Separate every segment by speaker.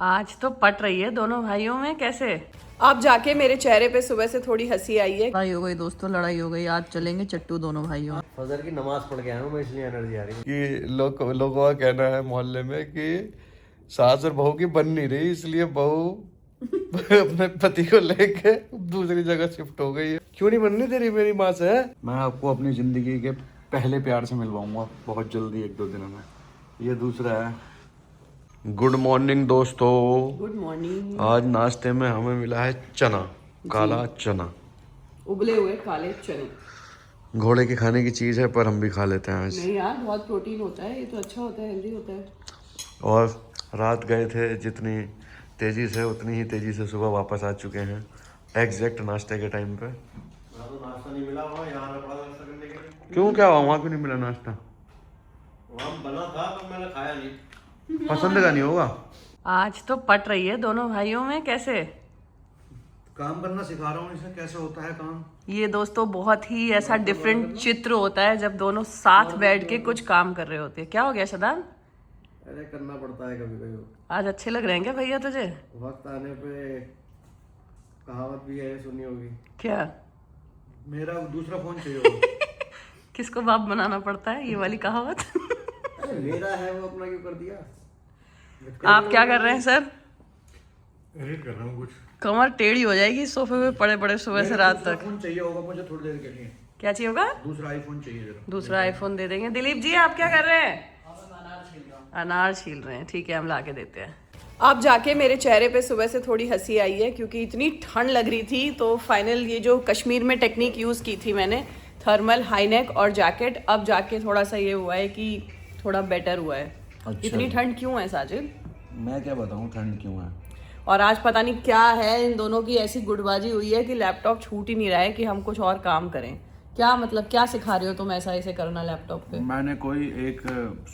Speaker 1: आज तो पट रही है दोनों भाइयों में। कैसे
Speaker 2: अब जाके मेरे चेहरे पे सुबह से थोड़ी हंसी आई है।
Speaker 1: लड़ाई हो गई दोस्तों, लड़ाई हो गई। आज चलेंगे चट्टू दोनों भाइयों में।
Speaker 3: फजर की नमाज पढ़ के आया हूँ मैं, इसलिए एनर्जी आ रही है।
Speaker 4: कि लोगों का कहना है मोहल्ले में कि सास और बहू की बन नहीं रही, इसलिए बहू अपने पति को लेके दूसरी जगह शिफ्ट हो गई है। क्यों नहीं बननी तेरी मेरी माँ से? मैं आपको अपनी जिंदगी के पहले प्यार से मिलवाऊंगा बहुत जल्दी, 1-2 दिनों में। ये दूसरा है। गुड मॉर्निंग दोस्तों।
Speaker 2: Good morning.
Speaker 4: आज नाश्ते में हमें मिला है चना, काला चना,
Speaker 2: उबले हुए काले चने।
Speaker 4: घोड़े के खाने की चीज है पर हम भी खा लेते हैं आज।
Speaker 2: नहीं यार, बहुत प्रोटीन होता है, ये तो अच्छा होता है, हेल्दी होता है।
Speaker 4: और रात गए थे जितनी तेजी से उतनी ही तेजी से सुबह वापस आ चुके हैं एग्जैक्ट नाश्ते के टाइम पे।
Speaker 3: तो नाश्ता नहीं मिला वहाँ, यहाँ पे पड़ा नाश्ता करने के लिए।
Speaker 4: क्यों, क्या हुआ? वहाँ क्यों नहीं मिला नाश्ता?
Speaker 3: वहाँ बना था तो मैंने खाया नहीं।
Speaker 4: पसंद का नहीं होगा।
Speaker 1: आज तो पट रही है दोनों भाइयों में। कैसे
Speaker 4: काम करना सिखा रहा हूँ इसे, कैसे होता है काम।
Speaker 1: ये दोस्तों बहुत ही ऐसा डिफरेंट चित्र होता है जब दोनों साथ बैठ के कुछ काम कर रहे होते हैं। क्या हो गया शदान?
Speaker 3: अरे करना पड़ता है कभी कभी।
Speaker 1: आज अच्छे लग रहे हैं क्या भैया तुझे?
Speaker 3: वक्त आने पे कहावत भी है, सुनी होगी।
Speaker 1: क्या?
Speaker 4: मेरा दूसरा फोन चाहिए होगा।
Speaker 1: किसको बाप बनाना पड़ता है, ये वाली कहावत?
Speaker 3: अरे मेरा है, वो अपना क्यों कर दिया?
Speaker 1: आप क्या कर रहे हैं सर?
Speaker 4: एडिट कर रहा हूँ कुछ।
Speaker 1: कमर टेढ़ी हो जाएगी सोफे पे पड़े पड़े सुबह से रात तक।
Speaker 4: फोन चाहिए होगा मुझे थोड़ी देर के लिए।
Speaker 1: क्या चाहिए होगा?
Speaker 4: दूसरा आईफोन चाहिए जरा।
Speaker 1: दूसरा आईफोन दे देंगे। दिलीप जी आप क्या कर रहे हैं? अनार छील रहे हैं। ठीक है, हम ला के देते हैं।
Speaker 2: अब जाके मेरे चेहरे पे सुबह से थोड़ी हंसी आई है, क्योंकि इतनी ठंड लग रही थी। तो फाइनल ये जो कश्मीर में टेक्निक यूज़ की थी मैंने, थर्मल हाई नेक और जैकेट, अब जाके थोड़ा सा ये हुआ है कि थोड़ा बेटर हुआ है।
Speaker 4: अच्छा।
Speaker 2: इतनी ठंड क्यों है साजिद?
Speaker 4: मैं क्या बताऊँ ठंड क्यों है।
Speaker 2: और आज पता नहीं क्या है, इन दोनों की ऐसी गुटबाजी हुई है कि लैपटॉप छूट ही नहीं रहा है कि हम कुछ और काम करें। क्या मतलब, क्या सिखा रहे हो तुम ऐसा ऐसे करना लैपटॉप पे?
Speaker 4: मैंने कोई एक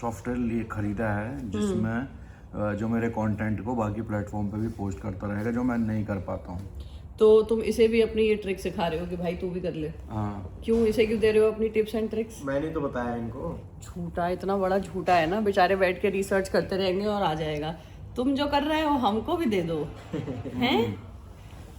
Speaker 4: सॉफ्टवेयर खरीदा है जिसमें जो मेरे कंटेंट को बाकी प्लेटफॉर्म पे भी पोस्ट करता रहेगा, जो मैं नहीं कर पाता हूँ।
Speaker 2: तो तुम इसे भी अपनी ये ट्रिक सिखा रहे हो कि भाई तू भी कर ले?
Speaker 4: हाँ।
Speaker 2: क्यों, इसे क्यों दे रहे हो अपनी टिप्स एंड ट्रिक्स?
Speaker 3: मैंने तो बताया इनको।
Speaker 2: झूठा, इतना बड़ा झूठा है ना। बेचारे बैठ के रिसर्च करते रहेंगे और आ जाएगा। तुम जो कर रहे हो हमको भी दे दो। हैं?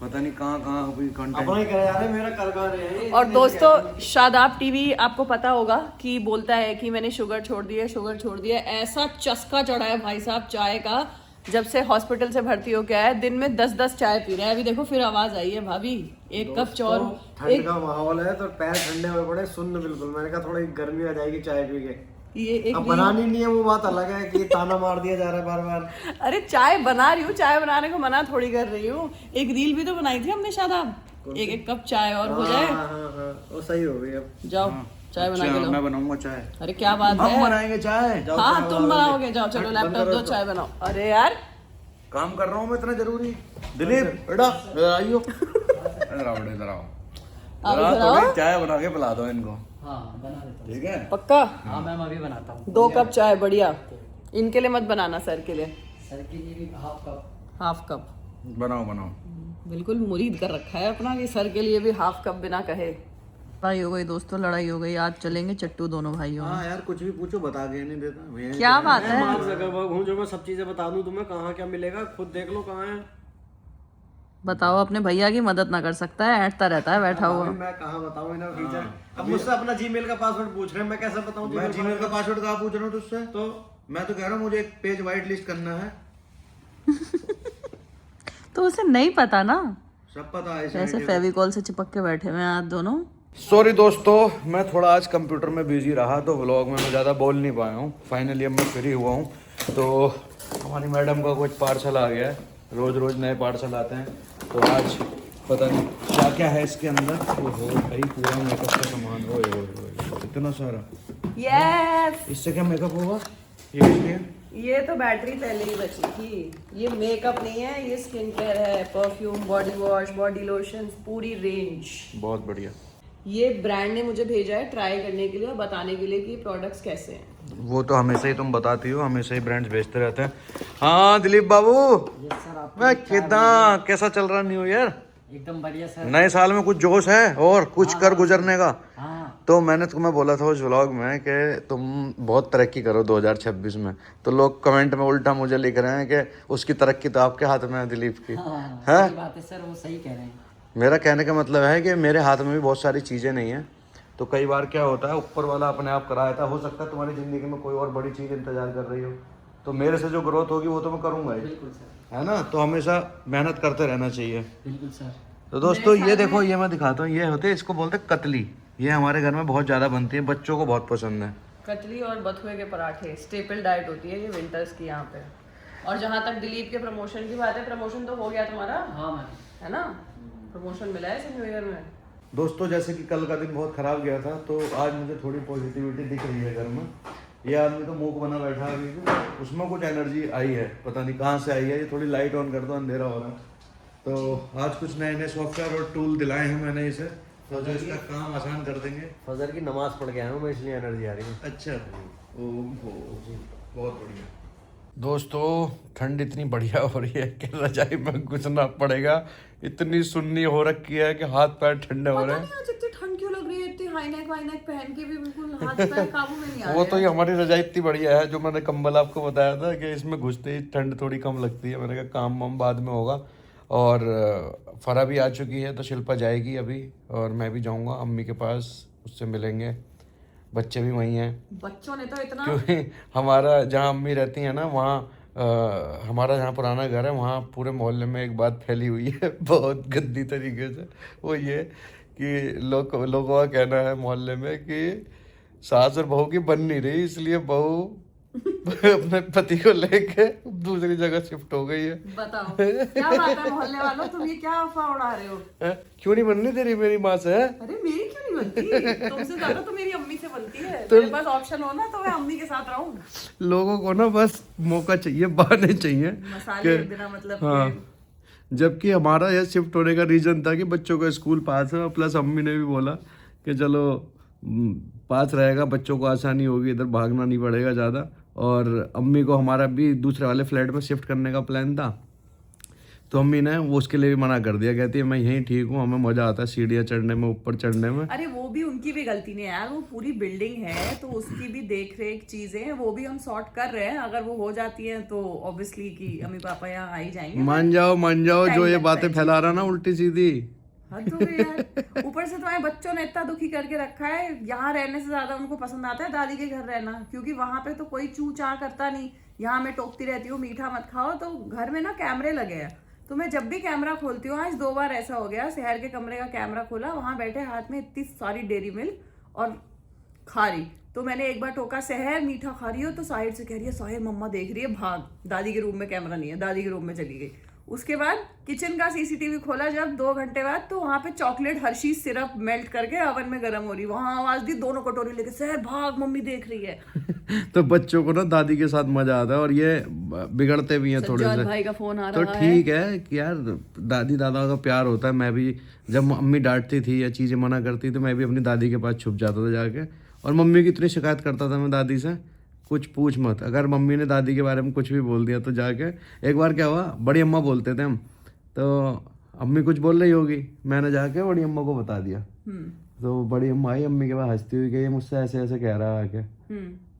Speaker 4: पता नहीं कहाँ कहाँ अभी कंटेंट।
Speaker 3: अपना ही कर जा रहे, मेरा कर रहे हैं।
Speaker 2: और दोस्तों, शादाब टीवी आपको पता होगा कि बोलता है कि मैंने शुगर छोड़ दी है, शुगर छोड़ दिया है। ऐसा चस्का चढ़ा है भाई साहब चाय का, जब से हॉस्पिटल से भर्ती हो गया है। दिन में 10-10 चाय पी रहा है। अभी देखो फिर आवाज आई है, भाभी एक कप चौर।
Speaker 3: ठंड का माहौल है तो पैर ठंडे हुए पड़े, सुन्न बिल्कुल। मैंने कहा थोड़ी गर्मी आ जाएगी चाय पी के।
Speaker 2: ये एक
Speaker 3: अब बनानी नहीं है वो बात अलग है कि ताना मार दिया जा रहा है बार बार।
Speaker 2: अरे चाय बना रही हूँ, चाय बनाने को मना थोड़ी कर रही हूँ। एक रील भी तो बनाई थी हमने शादाब, एक कप चाय और हो जाए।
Speaker 3: हाँ, वो सही हो गई। अब
Speaker 2: जाओ चाय बना के लो।
Speaker 4: मैं बनाऊंगा चाय।
Speaker 2: अरे क्या बात
Speaker 4: हम
Speaker 2: है,
Speaker 4: बनाएंगे चाय।
Speaker 2: हाँ तुम बनाओगे। जाओ चलो लैपटॉप दो, चाय बनाओ। अरे यार
Speaker 4: काम कर रहा हूँ मैं, इतना जरूरी। दिलीप बेटा इधर आइयो। इधर आओ बेटा, इधर आओ। थोड़ी चाय बना के पिला दो इनको।
Speaker 5: हाँ बना देता हूँ।
Speaker 4: ठीक है?
Speaker 2: पक्का?
Speaker 5: हाँ मैम अभी बनाता हूँ।
Speaker 2: 2 कप चाय, बढ़िया। इनके लिए मत बनाना, सर के लिए
Speaker 5: सर के लिए भी हाफ कप।
Speaker 4: बनाओ बनाओ।
Speaker 2: बिल्कुल मुरीद कर रखा है अपना कि सर के लिए भी हाफ कप बिना कहे।
Speaker 1: लड़ाई हो गई दोस्तों, लड़ाई हो गई। आज चलेंगे चट्टू दोनों भाइयों में।
Speaker 3: हाँ यार, कुछ भी पूछो बता के नहीं देता।
Speaker 1: क्या बात है?
Speaker 3: मान सका हूँ जो मैं सब चीजें बता दूं तुम्हें, कहाँ क्या मिलेगा खुद देख लो कहाँ है।
Speaker 1: बताओ, अपने भैया की मदद ना कर सकता है, ऐंठता रहता है बैठा हुआ।
Speaker 3: मैं कहाँ बताऊँ इन्हें फीचर। अब मुझसे अपना जीमेल का पासवर्ड पूछ रहे हैं, मैं कैसे बताऊँ?
Speaker 4: मैं जीमेल का पासवर्ड कहाँ पूछ रहा हूँ तुझसे?
Speaker 3: तो
Speaker 4: मैं तो कह रहा हूँ मुझे एक पेज वाइट लिस्ट करना है।
Speaker 1: तो उसे नहीं पता ना,
Speaker 4: सब पता है।
Speaker 1: ऐसे फेविकॉल से चिपक के बैठे हुए हैं आज दोनों।
Speaker 4: सॉरी दोस्तों, मैं थोड़ा आज कंप्यूटर में बिजी रहा तो व्लॉग में मैं ज़्यादा बोल नहीं पाया हूँ। फाइनली अब मैं फ्री हुआ हूँ तो हमारी मैडम का कुछ पार्सल आ गया है। रोज़ रोज़ नए पार्सल आते हैं, तो आज पता नहीं क्या क्या है इसके अंदर। ओहो भाई, पूरा मेकअप का सामान। ओए ओए इतना सारा।
Speaker 2: यस,
Speaker 4: इससे क्या मेकअप होगा? ये इसलिए
Speaker 2: ये तो बैटरी पहले ही बची थी। ये मेकअप नहीं है, ये स्किन केयर है। Perfume, body wash, body lotion, पूरी रेंज।
Speaker 4: बहुत बढ़िया।
Speaker 2: ये ब्रांड ने मुझे भेजा है ट्राई करने के लिए और बताने के लिए कि प्रोडक्ट्स कैसे हैं।
Speaker 4: वो तो हमेशा ही तुम बताती हो, हमेशा ही ब्रांड्स बेचते रहते हैं। हाँ दिलीप बाबू, मैं कैसा चल रहा न्यू ईयर?
Speaker 5: एकदम बढ़िया सर।
Speaker 4: नए साल में कुछ जोश है और कुछ कर गुजरने का?
Speaker 5: हाँ
Speaker 4: तो मैंने तुम्हें बोला था उस व्लॉग में कि तुम बहुत तरक्की करो 2026 में, तो लोग कमेंट में उल्टा मुझे लिख रहे हैं कि उसकी तरक्की तो आपके हाथ में है दिलीप की।
Speaker 5: हाँ,
Speaker 4: है
Speaker 5: सही बात है सर, वो सही कह रहे हैं।
Speaker 4: मेरा कहने का मतलब है कि मेरे हाथ में भी बहुत सारी चीज़ें नहीं है, तो कई बार क्या होता है ऊपर वाला अपने आप कराया था। हो सकता है तुम्हारी ज़िंदगी में कोई और बड़ी चीज़ इंतजार कर रही हो, तो मेरे से जो ग्रोथ होगी वो तो मैं करूँगा ही,
Speaker 5: बिल्कुल सर,
Speaker 4: है ना। तो हमेशा मेहनत करते रहना चाहिए।
Speaker 5: बिल्कुल सर।
Speaker 4: तो दोस्तों ये देखो, ये मैं दिखाता हूँ, ये होते हैं, इसको बोलते हैं कतली। ये हमारे घर में बहुत ज़्यादा बनती है, बच्चों को बहुत पसंद है।
Speaker 2: कतली और बथुए के पराठे स्टेपल डाइट होती है ये विंटर्स की यहाँ पे। और जहाँ तक दिलीप के प्रमोशन की बात है, प्रमोशन तो हो गया तुम्हारा,
Speaker 5: हाँ मैम,
Speaker 2: है ना? प्रमोशन मिला है इसे न्यू ईयर में।
Speaker 4: दोस्तों जैसे कि कल का दिन बहुत ख़राब गया था, तो आज मुझे थोड़ी पॉजिटिविटी दिख रही है घर में। ये आदमी तो मूक बना बैठा है अभी भी, उसमें कुछ एनर्जी आई है, पता नहीं कहाँ से आई है। ये थोड़ी लाइट ऑन कर दो, अंधेरा हो रहा है। तो आज कुछ नए नए सॉफ्टवेयर और टूल दिलाए हैं मैंने इसे, तो जो इसका काम आसान कर देंगे।
Speaker 3: फजर की नमाज पढ़ के आया हूँ मैं, इसलिए एनर्जी आ रही है।
Speaker 4: अच्छा, ओहो, बहुत बढ़िया। दोस्तों ठंड इतनी बढ़िया हो रही है कि रजाई में घुसना पड़ेगा। इतनी सुन्नी हो रखी है कि हाथ पैर ठंडे हो रहे हैं।
Speaker 2: आज इतनी ठंड क्यों लग रही है? इतनी हाई नेक वाई नेक पहन के भी बिल्कुल हाथ पैर काबू में नहीं आ
Speaker 4: वो
Speaker 2: रहे
Speaker 4: तो ये हमारी रजाई इतनी बढ़िया है, जो मैंने कंबल आपको बताया था कि इसमें घुसते ही ठंड थोड़ी कम लगती है। मैंने कहा काम वाम बाद में होगा। और फरा भी आ चुकी है, तो शिल्पा जाएगी अभी और मैं भी जाऊंगा अम्मी के पास, उससे मिलेंगे। बच्चे भी वहीं हैं,
Speaker 2: बच्चों ने तो इतना,
Speaker 4: क्योंकि हमारा जहाँ अम्मी रहती है ना, वहाँ हमारा जहाँ पुराना घर है, वहाँ पूरे मोहल्ले में एक बात फैली हुई है बहुत गंदी तरीके से। वो ये कि लोगों का कहना है मोहल्ले में कि सास और बहू की बन नहीं रही, इसलिए बहू अपने पति को लेके दूसरी जगह शिफ्ट हो गई है।
Speaker 2: बताओ क्या बात है मोहल्ले वालों, तुम ये क्या अफवाह उड़ा रहे हो?
Speaker 4: क्यों नहीं बननी तेरी मेरी माँ से?
Speaker 2: अरे मेरी क्यों नहीं बनती? तुमसे ज्यादा तो मेरी अम्मी से बनती है। मेरे पास ऑप्शन हो ना तो मैं अम्मी के साथ रहूं।
Speaker 4: लोगों को ना बस मौका चाहिए, बहाने चाहिए
Speaker 2: मसाले बिना मतलब
Speaker 4: हाँ। जबकि हमारा यह शिफ्ट होने का रीजन था कि बच्चों का स्कूल पास है, प्लस अम्मी ने भी बोला कि चलो पास रहेगा, बच्चों को आसानी होगी, इधर भागना नहीं पड़ेगा ज़्यादा। और अम्मी को हमारा भी दूसरे वाले फ्लैट में शिफ्ट करने का प्लान था, तो अम्मी ने वो उसके लिए भी मना कर दिया। कहती है मैं यहीं ठीक हूँ, हमें मज़ा आता है सीढ़ियाँ चढ़ने में, ऊपर चढ़ने में।
Speaker 2: अरे वो भी उनकी भी गलती नहीं है यार, वो पूरी बिल्डिंग है तो उसकी भी देख रेख चीजें हैं, वो भी हम सॉर्ट कर रहे हैं। अगर वो हो जाती है तो ऑब्वियसली कि अम्मी पापा यहाँ आ ही जाएंगे।
Speaker 4: मान जाओ जो ये बातें फैला रहा ना उल्टी सीधी।
Speaker 2: हद हो गई यार। ऊपर से तुम्हारे बच्चों ने इतना दुखी करके रखा है, यहाँ रहने से ज्यादा उनको पसंद आता है दादी के घर रहना, क्योंकि वहां पे तो कोई चू चा करता नहीं। यहाँ मैं टोकती रहती हूँ मीठा मत खाओ, तो घर में ना कैमरे लगे हैं, तो मैं जब भी कैमरा खोलती हूँ, आज 2 बार ऐसा हो गया, शहर के कमरे का कैमरा खोला, वहां बैठे हाथ में इतनी सारी डेयरी मिल्क और खारी, तो मैंने एक बार टोका सहर मीठा खा रही हो, तो साहिर से कह रही है साहिर मम्मा देख रही है, भाग। दादी के रूम में कैमरा नहीं है, दादी के रूम में चली गई। उसके बाद किचन का सीसीटीवी खोला जब 2 घंटे बाद, तो वहां पे चॉकलेट हर्शीज सिरप मेल्ट करके ओवन में गर्म हो रही, वहां आवाज दी, दोनों कटोरी लेके सहर भाग, मम्मी देख रही है।
Speaker 4: तो बच्चों को ना दादी के साथ मजा आता है, और ये बिगड़ते भी हैं थोड़े से।
Speaker 2: भाई का फोन आ
Speaker 4: तो
Speaker 2: रहा है।
Speaker 4: ठीक है कि यार दादी दादा का प्यार होता है। मैं भी जब मम्मी डांटती थी या चीज़ें मना करती तो मैं भी अपनी दादी के पास छुप जाता था जाके, और मम्मी की इतनी शिकायत करता था मैं दादी से, कुछ पूछ मत। अगर मम्मी ने दादी के बारे में कुछ भी बोल दिया तो जाके, एक बार क्या हुआ, बड़ी अम्मा बोलते थे हम, तो अम्मी कुछ बोल रही होगी, मैंने जाके बड़ी अम्मा को बता दिया, तो बड़ी अम्मा आई अम्मी के पास हंसती हुई कि ये मुझसे ऐसे ऐसे कह रहा है आके।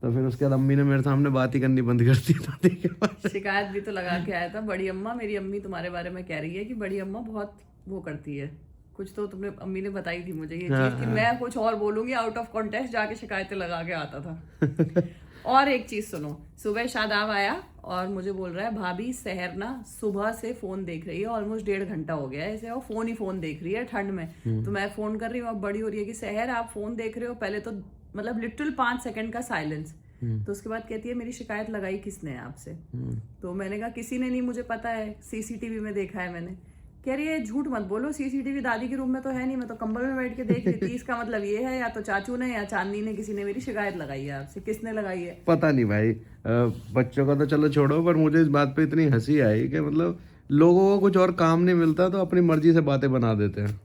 Speaker 4: तो फिर उसके बाद अम्मी ने मेरे सामने बात ही करनी बंद कर दी दादी के पास।
Speaker 2: शिकायत भी तो लगा के आया था, बड़ी अम्मा मेरी अम्मी तुम्हारे बारे में कह रही है कि बड़ी अम्मा बहुत वो करती है कुछ, तो तुमने अम्मी ने बताई थी मुझे ये चीज कि मैं कुछ और बोलूंगी, आउट ऑफ कॉन्टेक्स्ट जाके शिकायतें लगा के आता था। और एक चीज सुनो, सुबह शादाब आया और मुझे बोल रहा है भाभी सहर ना सुबह से फोन देख रही है, ऑलमोस्ट 1.5 घंटा हो गया है ऐसे, वो फोन ही फोन देख रही है ठंड में। तो मैं फोन कर रही हूँ, अब बड़ी हो रही है कि सहर आप फोन देख रहे हो, पहले तो मतलब लिटिल 5 सेकंड का साइलेंस, तो उसके बाद कहती है मेरी शिकायत लगाई किसने है आपसे? तो मैंने कहा किसी ने नहीं, मुझे पता है, सीसीटीवी में देखा है मैंने। कह रही है झूठ मत बोलो, सीसीटीवी दादी के रूम में तो है नहीं, मैं तो कंबल में बैठ के देख रही थी। इसका मतलब ये है या तो चाचू ने या चांदनी ने, किसी ने मेरी शिकायत लगाई है आपसे। किसने लगाई है
Speaker 4: पता नहीं भाई, बच्चों का तो चलो छोड़ो, पर मुझे इस बात पे इतनी हंसी आई कि मतलब लोगों को कुछ और काम नहीं मिलता तो अपनी मर्जी से बातें बना देते हैं।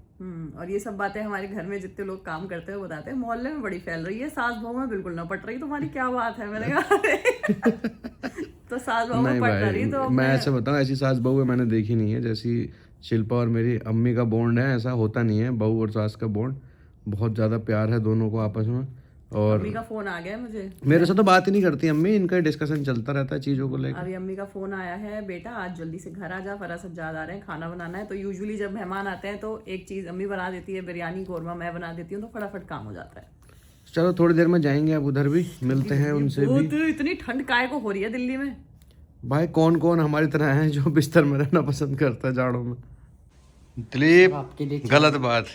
Speaker 2: और ये सब बातें हमारे घर में जितने लोग काम करते हैं वो बताते हैं, मोहल्ले में बड़ी फैल रही है, सास बहू में बिल्कुल ना पट रही, तुम्हारी क्या बात है? मैंने कहा तो सास बहू में पट रही तो
Speaker 4: मैं ऐसे बताऊं, ऐसी सास बहू मैंने देखी नहीं है जैसी शिल्पा और मेरी अम्मी का बॉन्ड है, ऐसा होता नहीं है बहू और सास का बॉन्ड। बहुत ज़्यादा प्यार है दोनों को आपस में। और
Speaker 2: अम्मी का फोन आ गया है मुझे।
Speaker 4: मेरे से तो बात ही नहीं करती अम्मी, इनका डिस्कशन चलता रहता है चीज़ों को लेकर।
Speaker 2: अभी अम्मी का फोन आया है, बेटा आज जल्दी से घर आ जा, फरा सज्जाद आ रहे हैं, खाना बनाना है। तो यूजुअली जब मेहमान आते हैं तो एक चीज अम्मी बना देती है, बिरयानी कौरमा मैं बना देती हूँ, तो फटाफट काम हो जाता है।
Speaker 4: चलो थोड़ी देर में जाएंगे अब उधर भी, मिलते हैं उनसे भी।
Speaker 2: तो इतनी ठंड काय को हो रही है दिल्ली में।
Speaker 4: भाई कौन कौन हमारी तरह है जो बिस्तर में रहना पसंद करता है जाड़ों में। दिलीप
Speaker 5: आपके लिए
Speaker 4: गलत बात,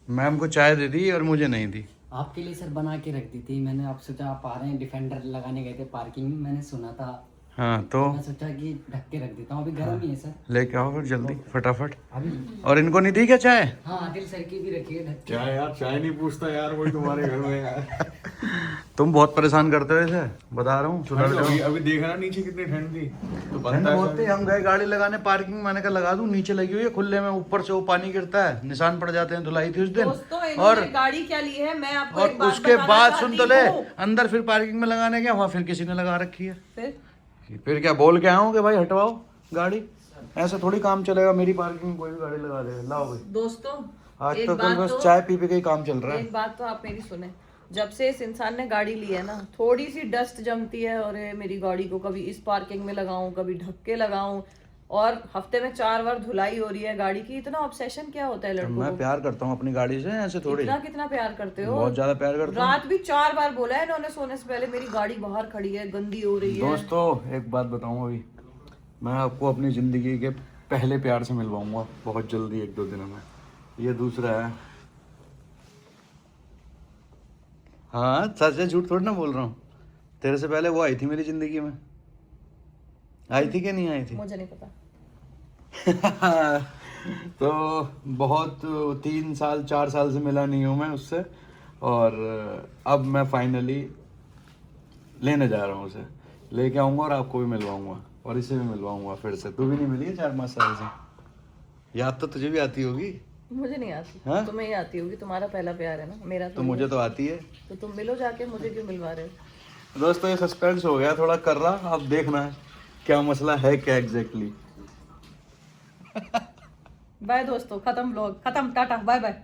Speaker 4: मैम को चाय दे दी और मुझे नहीं दी।
Speaker 5: आपके लिए सर बना के रख दी थी मैंने। आप सोचा आप आ रहे हैं, डिफेंडर लगाने गए थे पार्किंग में, मैंने सुना था,
Speaker 4: हाँ तो
Speaker 5: मैं सोचा कि ढक के रख देता हूँ। अभी गर्म ही है सर।
Speaker 4: लेके आओ फिर जल्दी फटाफट।
Speaker 5: अभी
Speaker 4: और इनको नहीं दी क्या चाय?
Speaker 5: हाँ आदिल सर की भी रखिए ढक के।
Speaker 3: क्या यार, चाय नहीं पूछता यार कोई तुम्हारे घर में यार।
Speaker 4: तुम बहुत परेशान करते हो इसे, बता रहा हूँ। सुधर जाओ।
Speaker 3: अभी देखना नीचे कितनी ठंड थी तो
Speaker 4: ठंड
Speaker 3: बनता
Speaker 4: बहुत थी, हम गए गाड़ी लगाने पार्किंग, मैंने कहा लगा दूं, नीचे लगी हुई है खुले में, ऊपर से वो पानी गिरता है, निशान पड़ जाते हैं। धुलाई थी उस दिन।
Speaker 2: दोस्तों
Speaker 4: और
Speaker 2: इन्होंने गाड़ी क्या ली है मैं आपको
Speaker 4: और
Speaker 2: एक बात
Speaker 4: उसके
Speaker 2: बताना
Speaker 4: बाद सुन तो ले,
Speaker 2: चाहती हूँ।
Speaker 4: अंदर फिर पार्किंग में लगाने गया, वहाँ फिर किसी ने लगा रखी है।
Speaker 2: फिर
Speaker 4: क्या बोल के आऊँ कि भाई हटवाओ गाड़ी? ऐसा थोड़ी काम चलेगा, मेरी पार्किंग में कोई भी गाड़ी लगा देगा। लाओ भाई,
Speaker 2: दोस्तों
Speaker 4: आज
Speaker 2: एक
Speaker 4: तो कल
Speaker 2: बात
Speaker 4: बस
Speaker 2: तो-
Speaker 4: चाय पी के ही काम चल रहा है।
Speaker 2: एक बात तो आप मेरी सुने, जब से इस इंसान ने गाड़ी ली है ना, थोड़ी सी डस्ट जमती है और ये मेरी गाड़ी को कभी इस पार्किंग में लगाऊं, कभी ढक के लगाऊं, और हफ्ते में 4 बार धुलाई हो रही है गाड़ी की। इतना ऑब्सेशन क्या होता है लड़कों
Speaker 4: मैं
Speaker 2: को?
Speaker 4: प्यार करता हूँ अपनी गाड़ी से, ऐसे थोड़ी।
Speaker 2: कितना कितना प्यार करते हो?
Speaker 4: बहुत ज्यादा प्यार करता हूँ।
Speaker 2: रात भी 4 बार बोला है इन्होंने सोने से पहले, मेरी गाड़ी बाहर खड़ी है, गंदी हो रही है।
Speaker 4: दोस्तों एक बात बताऊँ, अभी मैं आपको अपनी जिंदगी के पहले प्यार से मिलवाऊंगा बहुत जल्दी, 1-2 दिनों में। ये दूसरा है। हाँ सच है, झूठ थोड़ी ना बोल रहा हूँ। तेरे से पहले वो आई थी मेरी जिंदगी में, आई थी कि नहीं आई थी?
Speaker 2: मुझे नहीं पता।
Speaker 4: तो बहुत 3 साल 4 साल से मिला नहीं हूँ मैं उससे, और अब मैं फाइनली लेने जा रहा हूँ उसे, लेके आऊँगा और आपको भी मिलवाऊँगा और इसे भी मिलवाऊँगा फिर से। तू भी नहीं मिली है 4-5 साल से। याद तो तुझे भी आती होगी।
Speaker 2: मुझे नहीं आती।
Speaker 4: हाँ?
Speaker 2: तुम्हें ही आती होगी, तुम्हारा पहला प्यार है ना, मेरा
Speaker 4: तो मुझे तो आती है।
Speaker 2: तो तुम मिलो जाके, मुझे क्यों मिलवा रहे हो?
Speaker 4: दोस्तों ये सस्पेंस हो गया थोड़ा कर रहा, अब देखना है क्या मसला है, क्या एग्जैक्टली।
Speaker 2: बाय दोस्तों, खत्म व्लॉग, खत्म, टाटा, बाय बाय।